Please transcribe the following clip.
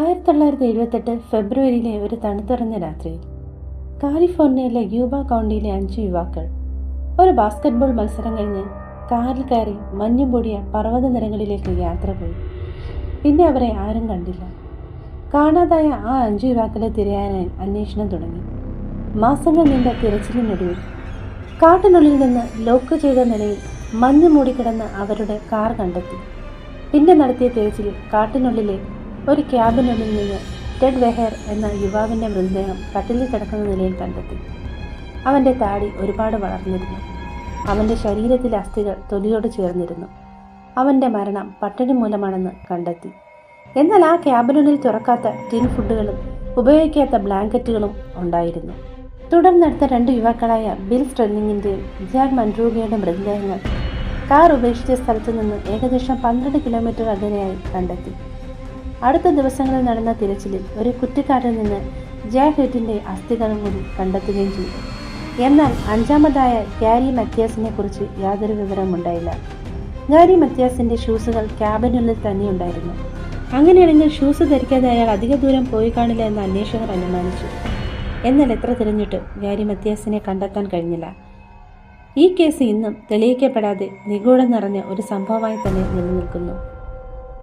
1978 ഫെബ്രുവരിയിലെ ഒരു തണുത്തുറഞ്ഞ രാത്രിയിൽ കാലിഫോർണിയയിലെ യൂബ കൗണ്ടിയിലെ 5 യുവാക്കൾ ഒരു ബാസ്കറ്റ്ബോൾ മത്സരം കഴിഞ്ഞ് കാറിൽ കയറി മഞ്ഞു പൊടിയ പർവ്വത നിരകളിലേക്ക് യാത്ര പോയി. പിന്നെ അവരെ ആരും കണ്ടില്ല. കാണാതായ ആ 5 യുവാക്കളെ തിരയാനായി അന്വേഷണം തുടങ്ങി. മാസങ്ങൾ നീണ്ട തിരച്ചിലിനൊടുവിൽ കാട്ടിനുള്ളിൽ നിന്ന് ലോക്ക് ചെയ്ത നിലയിൽ മഞ്ഞ് മൂടിക്കിടന്ന അവരുടെ കാർ കണ്ടെത്തി. പിന്നെ നടത്തിയ തിരച്ചിലിൽ കാട്ടിനുള്ളിലെ ഒരു ക്യാബിനുള്ളിൽ നിന്ന് ടെഡ് വെഹർ എന്ന യുവാവിൻ്റെ മൃതദേഹം കട്ടിലിൽ കിടക്കുന്ന നിലയിൽ കണ്ടെത്തി. അവൻ്റെ താടി ഒരുപാട് വളർന്നിരുന്നു. അവൻ്റെ ശരീരത്തിലെ അസ്ഥികൾ തൊലിയോട് ചേർന്നിരുന്നു. അവൻ്റെ മരണം പട്ടിണി മൂലമാണെന്ന് കണ്ടെത്തി. എന്നാൽ ആ ക്യാബിനുള്ളിൽ തുറക്കാത്ത ടിൻ ഫുഡുകളും ഉപയോഗിക്കാത്ത ബ്ലാങ്കറ്റുകളും ഉണ്ടായിരുന്നു. തുടർന്നെടുത്ത 2 യുവാക്കളായ ബിൽ സ്ട്രെല്ലിങ്ങിൻ്റെയും ജാക്ക് മൻറൂഗയുടെ മൃതദേഹങ്ങൾ കാർ ഉപേക്ഷിച്ച സ്ഥലത്തു നിന്ന് ഏകദേശം 12 കിലോമീറ്റർ അകലെയായി കണ്ടെത്തി. അടുത്ത ദിവസങ്ങളിൽ നടന്ന തിരച്ചിലിൽ ഒരു കുറ്റിക്കാട്ടിൽ നിന്ന് ജാക്ക് ഹെറ്റിൻ്റെ അസ്ഥികളും കൂടി കണ്ടെത്തുകയും ചെയ്തു. എന്നാൽ 5-മതായ ഗാരി മത്യാസിനെ കുറിച്ച് യാതൊരു വിവരമുണ്ടായില്ല. ഗാരി മത്യാസിൻ്റെ ഷൂസുകൾ ക്യാബിനുള്ളിൽ തന്നെയുണ്ടായിരുന്നു. അങ്ങനെയാണെങ്കിൽ ഷൂസ് ധരിക്കാതെ അയാൾ അധിക ദൂരം പോയി കാണില്ല എന്ന് അന്വേഷകർ അനുമാനിച്ചു. എന്നാൽ എത്ര തിരഞ്ഞിട്ട് ഗാരി മത്യാസിനെ കണ്ടെത്താൻ കഴിഞ്ഞില്ല. ഈ കേസ് ഇന്നും തെളിയിക്കപ്പെടാതെ നിഗൂഢം നിറഞ്ഞ ഒരു സംഭവമായി തന്നെ നിലനിൽക്കുന്നു.